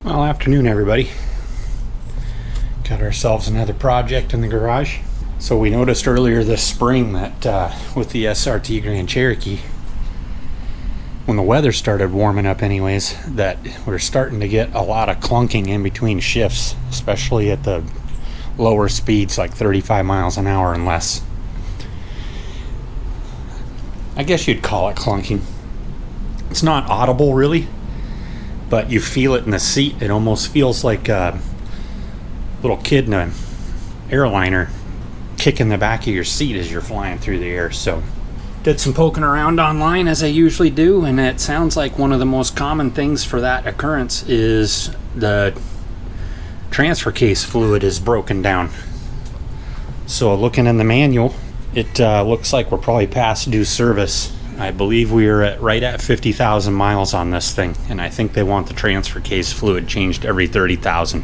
Well, afternoon everybody. Got ourselves another project in the garage. So we noticed earlier this spring that with the SRT Grand Cherokee, when the weather started warming up anyways, that we're starting to get a lot of clunking in between shifts, especially at the lower speeds like 35 miles an hour and less. I guess you'd call it clunking. It's not audible really, but you feel it in the seat. It almost feels like a little kid in an airliner kicking the back of your seat as you're flying through the air. So did some poking around online as I usually do, and it sounds like one of the most common things for that occurrence is the transfer case fluid is broken down. So looking in the manual, it looks like we're probably past due service. I believe we are right at 50,000 miles on this thing, and I think they want the transfer case fluid changed every 30,000.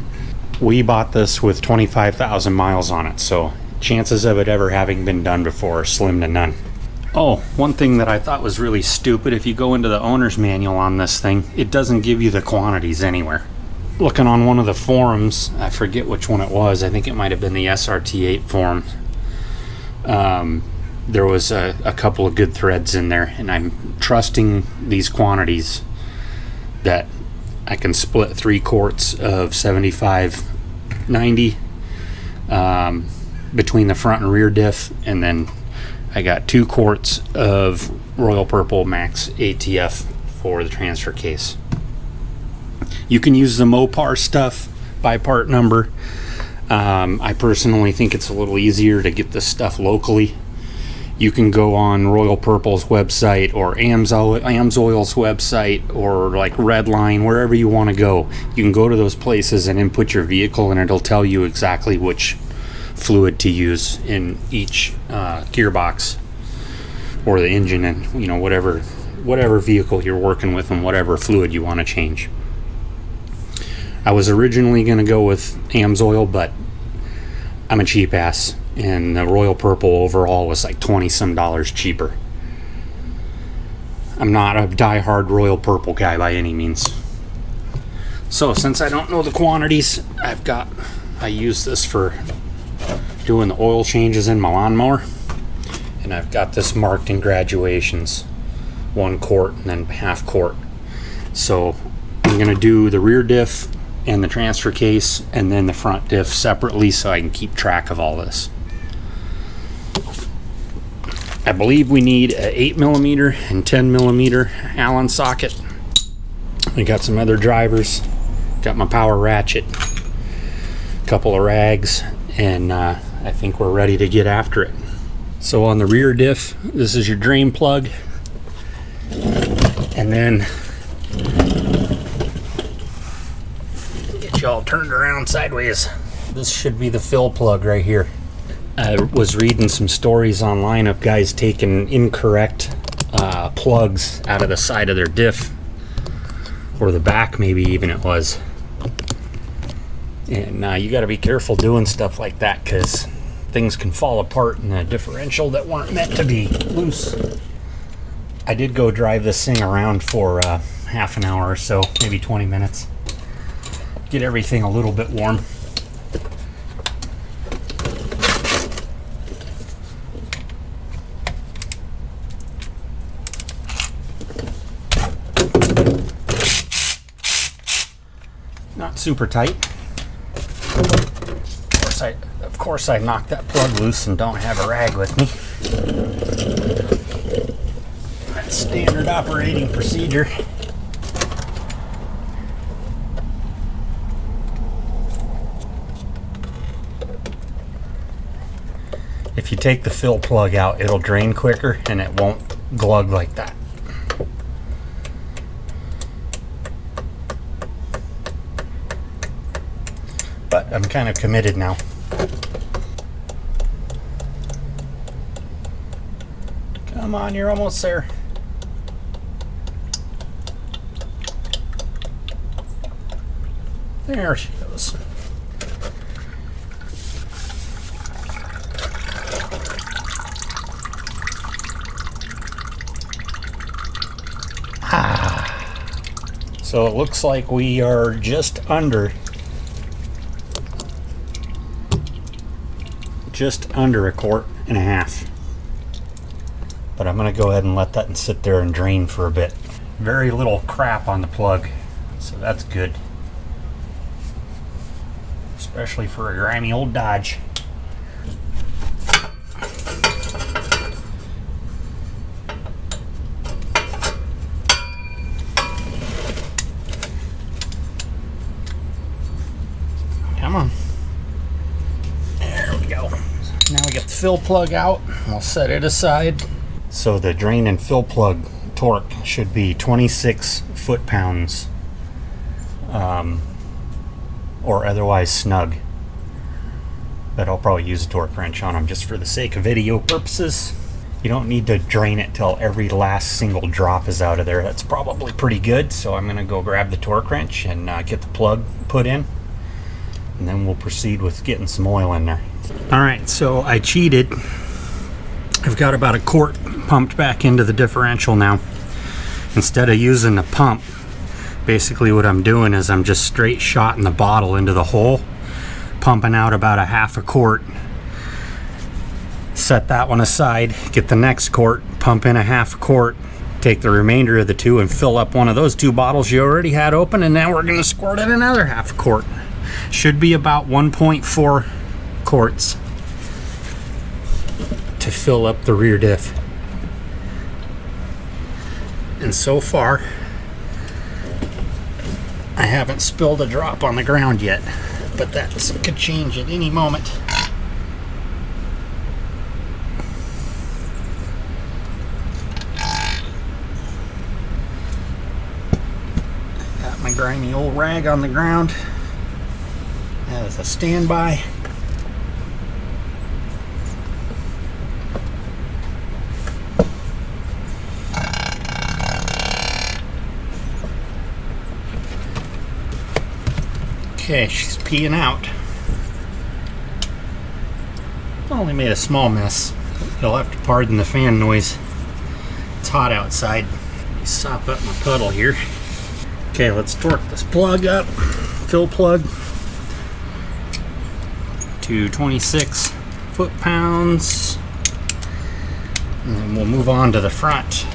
We bought this with 25,000 miles on it, so chances of it ever having been done before are slim to none. Oh, one thing that I thought was really stupid, if you go into the owner's manual on this thing, it doesn't give you the quantities anywhere. Looking on one of the forums, I forget which one it was, I think it might have been the SRT8 forum, there was a couple of good threads in there, and I'm trusting these quantities that I can split 3 quarts of 75/90 between the front and rear diff, and then I got 2 quarts of Royal Purple Max ATF for the transfer case. You can use the Mopar stuff by part number. I personally think it's a little easier to get this stuff locally. You can go on Royal Purple's website or Amsoil's website or like Redline, wherever you want to go. You can go to those places and input your vehicle, and it'll tell you exactly which fluid to use in each gearbox or the engine, and whatever vehicle you're working with and whatever fluid you want to change. I was originally going to go with Amsoil, but I'm a cheap ass, and the Royal Purple overall was like $20 some cheaper. I'm not a die-hard Royal Purple guy by any means. So since I don't know the quantities, I use this for doing the oil changes in my lawnmower, and I've got this marked in graduations, 1 quart and then half quart. So I'm gonna do the rear diff and the transfer case and then the front diff separately so I can keep track of all this. I believe we need a 8mm and 10mm Allen socket. We got some other drivers, got my power ratchet, a couple of rags, and I think we're ready to get after it. So on the rear diff, this is your drain plug, and then get you all turned around sideways. This should be the fill plug right here. I was reading some stories online of guys taking incorrect plugs out of the side of their diff, or the back maybe even it was. And you got to be careful doing stuff like that, because things can fall apart in a differential that weren't meant to be loose. I did go drive this thing around for half an hour or so, maybe 20 minutes. Get everything a little bit warm. Not super tight. Of course I knocked that plug loose and don't have a rag with me. That's standard operating procedure. If you take the fill plug out, it'll drain quicker and it won't glug like that. But I'm kind of committed now. Come on, you're almost there. There she goes. So it looks like we are just under a quart and a half. But I'm going to go ahead and let that sit there and drain for a bit. Very little crap on the plug, so that's good. Especially for a grimy old Dodge. Come on. There we go. Now we get the fill plug out. I'll set it aside. So the drain and fill plug torque should be 26 foot-pounds, or otherwise snug. But I'll probably use a torque wrench on them just for the sake of video purposes. You don't need to drain it till every last single drop is out of there. That's probably pretty good. So I'm gonna go grab the torque wrench and get the plug put in, and then we'll proceed with getting some oil in there. All right, so I cheated. I've got about a quart pumped back into the differential now. Instead of using the pump, basically what I'm doing is I'm just straight shotting the bottle into the hole, pumping out about a half a quart, set that one aside, get the next quart, pump in a half a quart, take the remainder of the two and fill up one of those two bottles you already had open, and now we're going to squirt in another half a quart. Should be about 1.4 quarts to fill up the rear diff. And so far I haven't spilled a drop on the ground yet, but that could change at any moment. Got my grimy old rag on the ground as a standby. Okay, she's peeing out. Only made a small mess. You'll have to pardon the fan noise. It's hot outside. Let me sop up my puddle here. Okay, let's torque this plug up. Fill plug to 26 foot-pounds. And then we'll move on to the front.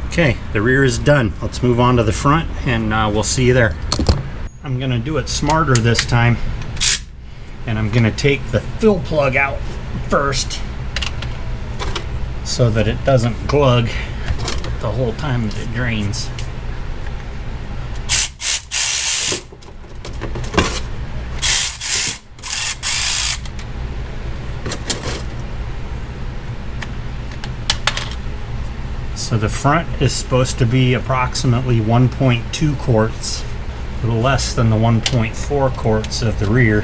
Okay, the rear is done. Let's move on to the front and we'll see you there. I'm gonna do it smarter this time, and I'm gonna take the fill plug out first so that it doesn't glug the whole time that it drains. So the front is supposed to be approximately 1.2 quarts, a little less than the 1.4 quarts of the rear.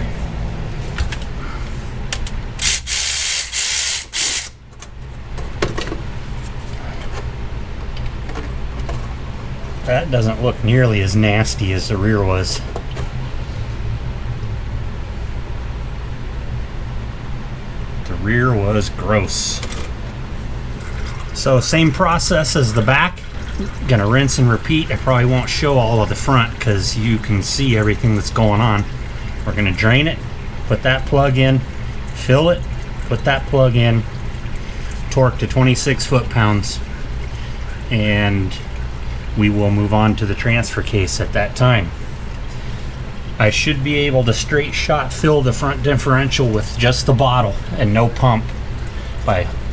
That doesn't look nearly as nasty as the rear was. The rear was gross. So same process as the back. Gonna rinse and repeat. I probably won't show all of the front because you can see everything that's going on. We're gonna drain it, put that plug in, fill it, put that plug in, torque to 26 foot-pounds, and we will move on to the transfer case at that time. I should be able to straight shot fill the front differential with just the bottle and no pump.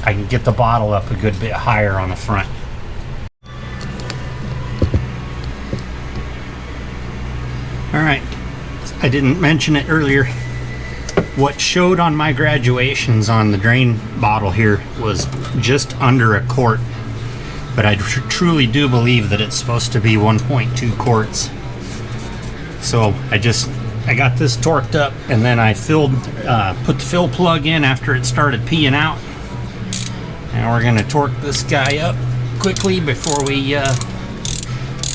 I can get the bottle up a good bit higher on the front. Alright, I didn't mention it earlier. What showed on my graduations on the drain bottle here was just under a quart, but I truly do believe that it's supposed to be 1.2 quarts. So I got this torqued up, and then I put the fill plug in after it started peeing out. Now we're going to torque this guy up quickly before we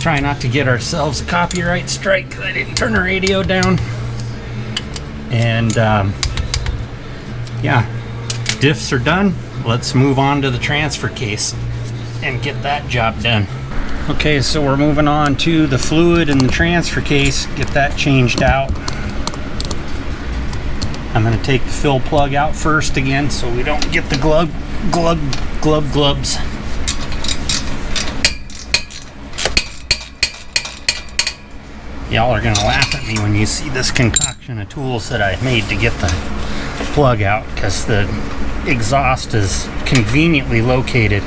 try not to get ourselves a copyright strike because I didn't turn the radio down. And yeah, diffs are done. Let's move on to the transfer case and get that job done. Okay, so we're moving on to the fluid in the transfer case. Get that changed out. I'm going to take the fill plug out first again so we don't get the glubs. Y'all are going to laugh at me when you see this concoction of tools that I made to get the plug out, because the exhaust is conveniently located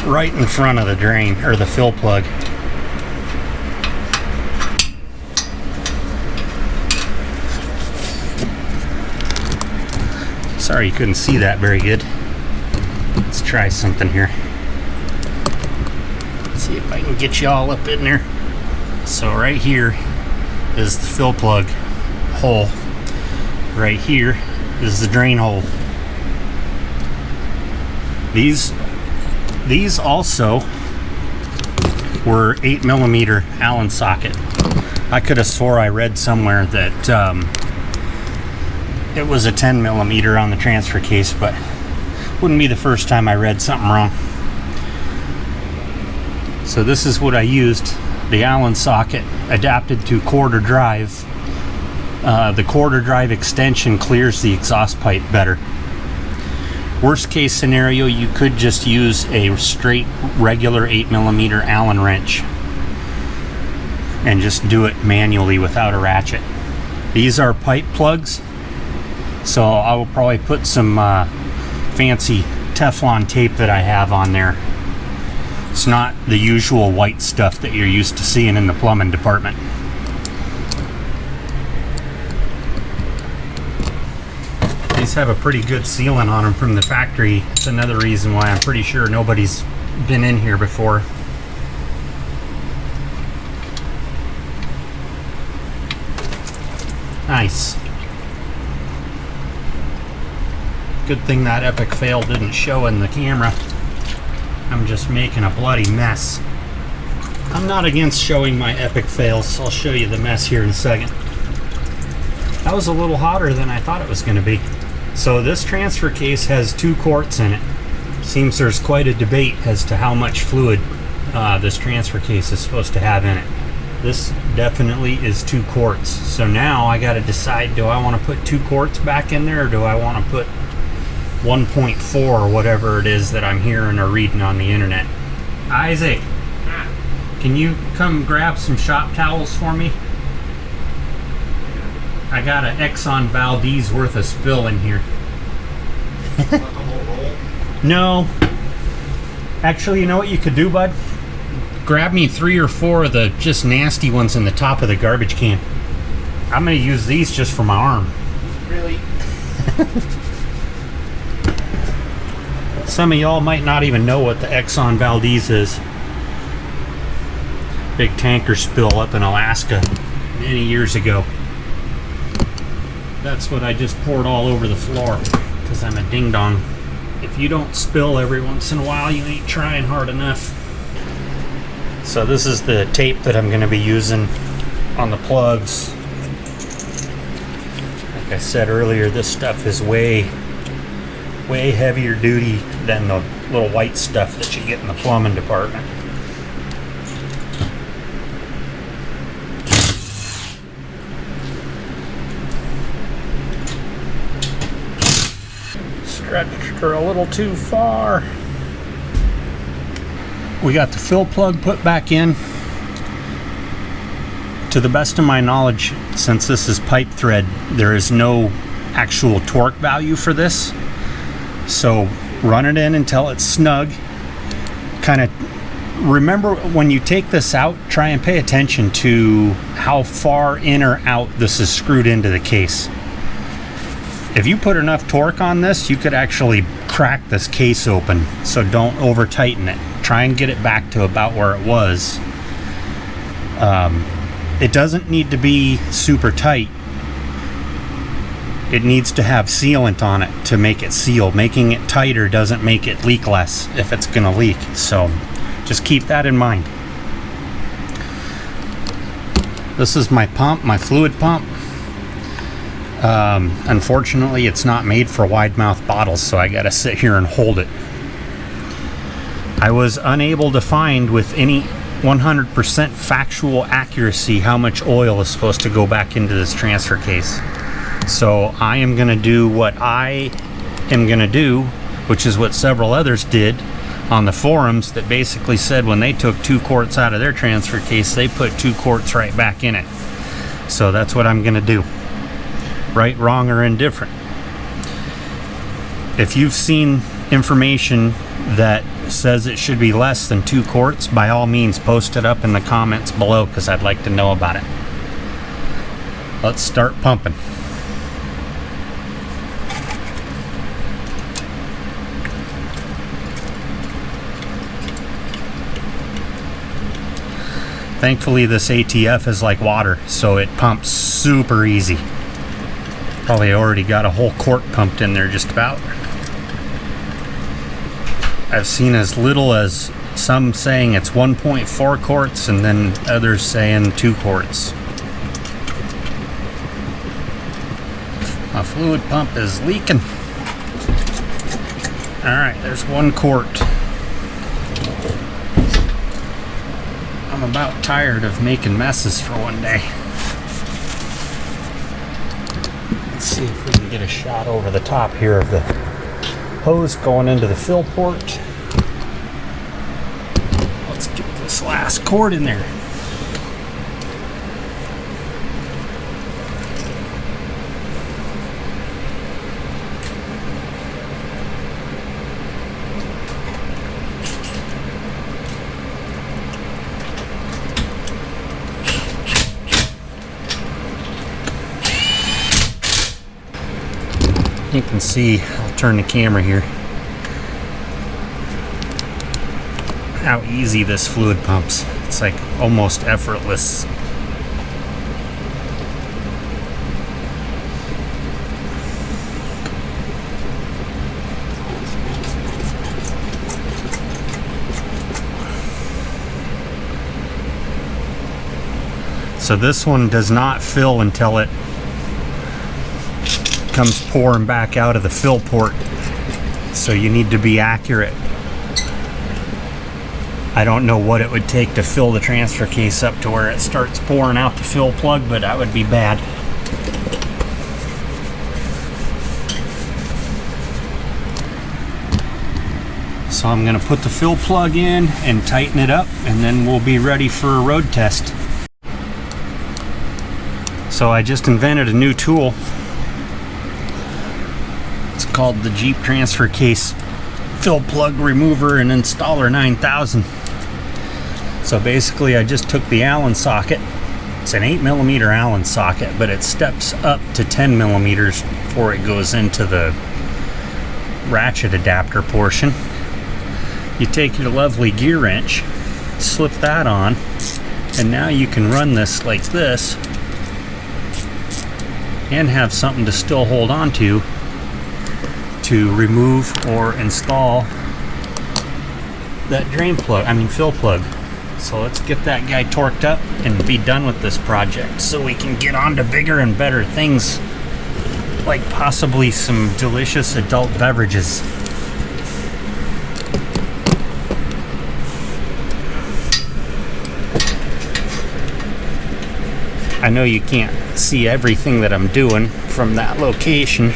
right in front of the drain, or the fill plug. Sorry you couldn't see that very good. Let's try something here. See if I can get you all up in there. So right here is the fill plug hole. Right here is the drain hole. These also were 8mm Allen socket. I could have swore I read somewhere that it was a 10mm on the transfer case, but wouldn't be the first time I read something wrong. So this is what I used, the Allen socket adapted to quarter drive. The quarter drive extension clears the exhaust pipe better. Worst case scenario, you could just use a straight regular 8mm Allen wrench and just do it manually without a ratchet. These are pipe plugs, so I will probably put some fancy Teflon tape that I have on there. It's not the usual white stuff that you're used to seeing in the plumbing department. These have a pretty good sealant on them from the factory. It's another reason why I'm pretty sure nobody's been in here before. Nice. Good thing that epic fail didn't show in the camera. I'm just making a bloody mess. I'm not against showing my epic fails. I'll show you the mess here in a second. That was a little hotter than I thought it was going to be. So this transfer case has 2 quarts in it. Seems there's quite a debate as to how much fluid this transfer case is supposed to have in it. This definitely is 2 quarts. So now I got to decide, do I want to put 2 quarts back in there, or do I want to put 1.4 or whatever it is that I'm hearing or reading on the internet? Isaac, can you come grab some shop towels for me? I got an Exxon Valdez worth of spill in here. No. Actually, you know what you could do, bud? Grab me 3 or 4 of the just nasty ones in the top of the garbage can. I'm going to use these just for my arm. Really? Some of y'all might not even know what the Exxon Valdez is. Big tanker spill up in Alaska many years ago. That's what I just poured all over the floor because I'm a ding-dong. If you don't spill every once in a while, you ain't trying hard enough. So this is the tape that I'm going to be using on the plugs. Like I said earlier, this stuff is way heavier duty than the little white stuff that you get in the plumbing department. Stretched her a little too far. We got the fill plug put back in. To the best of my knowledge, since this is pipe thread, there is no actual torque value for this. So run it in until it's snug. Kind of remember when you take this out, try and pay attention to how far in or out this is screwed into the case. If you put enough torque on this, you could actually crack this case open. So don't over tighten it. Try and get it back to about where it was. It doesn't need to be super tight. It needs to have sealant on it to make it seal. Making it tighter doesn't make it leak less if it's going to leak. So just keep that in mind. This is my pump, my fluid pump. Unfortunately, it's not made for wide mouth bottles, so I gotta sit here and hold it. I was unable to find with any 100% factual accuracy how much oil is supposed to go back into this transfer case. So I am gonna do what I am gonna do, which is what several others did on the forums, that basically said when they took 2 quarts out of their transfer case, they put 2 quarts right back in it. So that's what I'm gonna do. Right, wrong, or indifferent. If you've seen information that says it should be less than 2 quarts, by all means post it up in the comments below, because I'd like to know about it. Let's start pumping. Thankfully, this ATF is like water, so it pumps super easy. Probably already got a whole quart pumped in there just about. I've seen as little as some saying it's 1.4 quarts and then others saying 2 quarts. My fluid pump is leaking. Alright, there's 1 quart. I'm about tired of making messes for one day. Let's see if we can get a shot over the top here of the hose going into the fill port. Let's get this last quart in there. You can see, I'll turn the camera here, how easy this fluid pumps. It's like almost effortless. So this one does not fill until it comes pouring back out of the fill port, so you need to be accurate. I don't know what it would take to fill the transfer case up to where it starts pouring out the fill plug, but that would be bad. So I'm going to put the fill plug in and tighten it up, and then we'll be ready for a road test. So I just invented a new tool. It's called the Jeep Transfer Case Fill Plug Remover and Installer 9000. So basically I just took the Allen socket. It's an 8mm Allen socket, but it steps up to 10mm before it goes into the ratchet adapter portion. You take your lovely gear wrench, slip that on, and now you can run this like this and have something to still hold on to remove or install that drain plug, fill plug. So let's get that guy torqued up and be done with this project so we can get on to bigger and better things, like possibly some delicious adult beverages. I know you can't see everything that I'm doing from that location.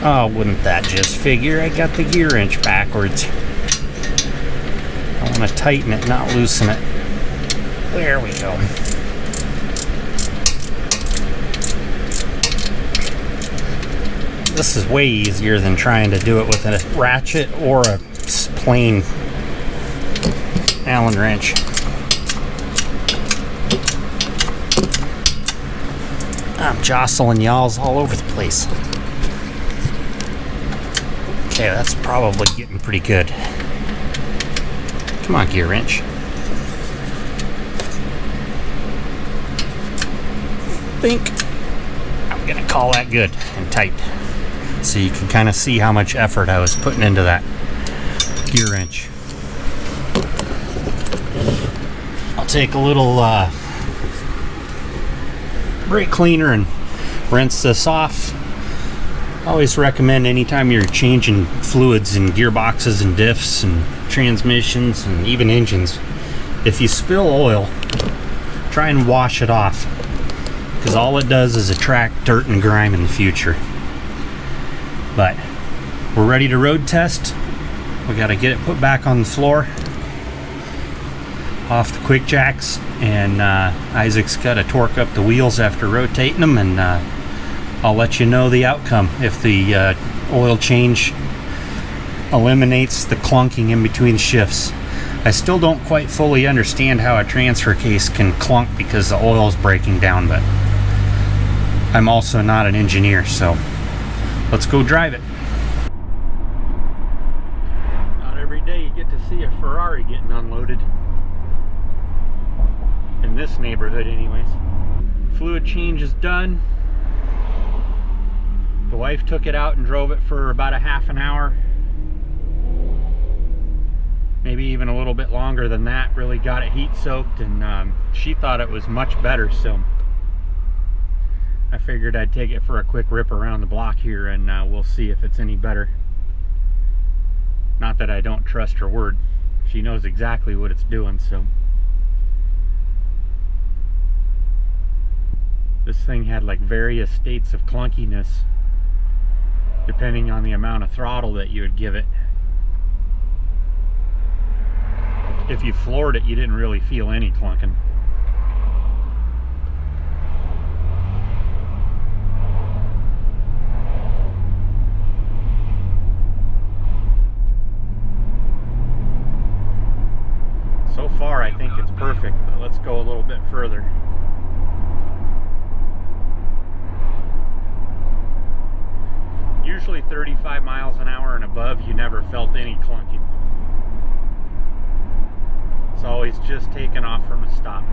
Oh, wouldn't that just figure? I got the gear wrench backwards. I want to tighten it, not loosen it. There we go. This is way easier than trying to do it with a ratchet or a plain Allen wrench. I'm jostling y'alls all over the place. Okay, that's probably getting pretty good. Come on, gear wrench. Think I'm gonna call that good and tight. So you can kind of see how much effort I was putting into that gear wrench. I'll take a little brake cleaner and rinse this off. I always recommend anytime you're changing fluids in gearboxes and diffs and transmissions and even engines, if you spill oil, try and wash it off, because all it does is attract dirt and grime in the future. But we're ready to road test. We got to get it put back on the floor off the quick jacks, and Isaac's got to torque up the wheels after rotating them, and I'll let you know the outcome if the oil change eliminates the clunking in between shifts. I still don't quite fully understand how a transfer case can clunk because the oil is breaking down, but I'm also not an engineer, so let's go drive it. Not every day you get to see a Ferrari getting unloaded. In this neighborhood anyways. Fluid change is done. The wife took it out and drove it for about a half an hour. Maybe even a little bit longer than that. Really got it heat soaked, and she thought it was much better, so I figured I'd take it for a quick rip around the block here, and we'll see if it's any better. Not that I don't trust her word. She knows exactly what it's doing, so. This thing had like various states of clunkiness depending on the amount of throttle that you would give it. If you floored it, you didn't really feel any clunking. So far, I think it's perfect, but let's go a little bit further. Usually 35 miles an hour and above, you never felt any clunking. It's always just taken off from a stop.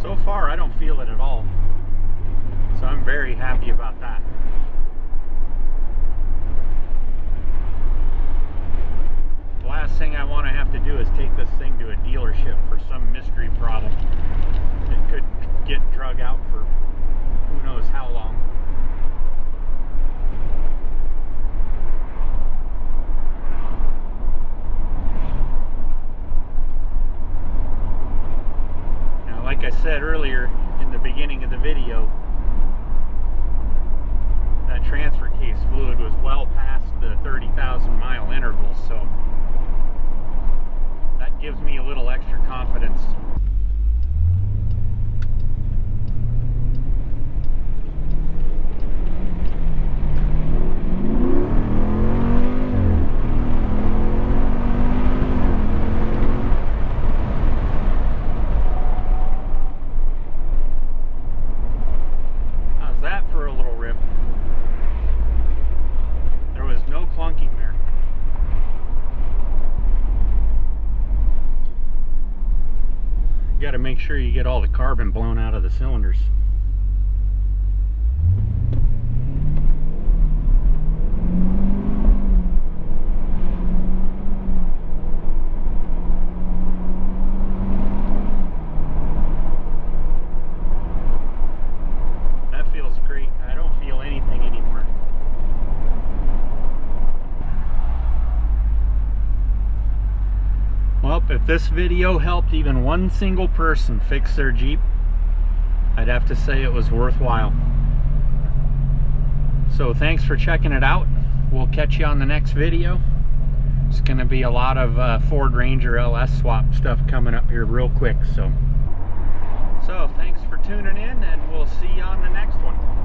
So far, I don't feel it at all. So I'm very happy about that. The last thing I want to have to do is take this thing to a dealership for some mystery problem. It could get drug out for who knows how long. Now, like I said earlier in the beginning of the video, that transfer case fluid was well past the 30,000 mile interval, so that gives me a little extra confidence. How's that for a little rip? There was no clunking there. You got to make sure you get all the carbon blown out of the cylinders. That feels great. I don't feel anything anymore. Well, if this video helped even one single person fix their Jeep, I'd have to say it was worthwhile. So thanks for checking it out. We'll catch you on the next video. It's going to be a lot of Ford Ranger LS swap stuff coming up here real quick. So thanks for tuning in, and we'll see you on the next one.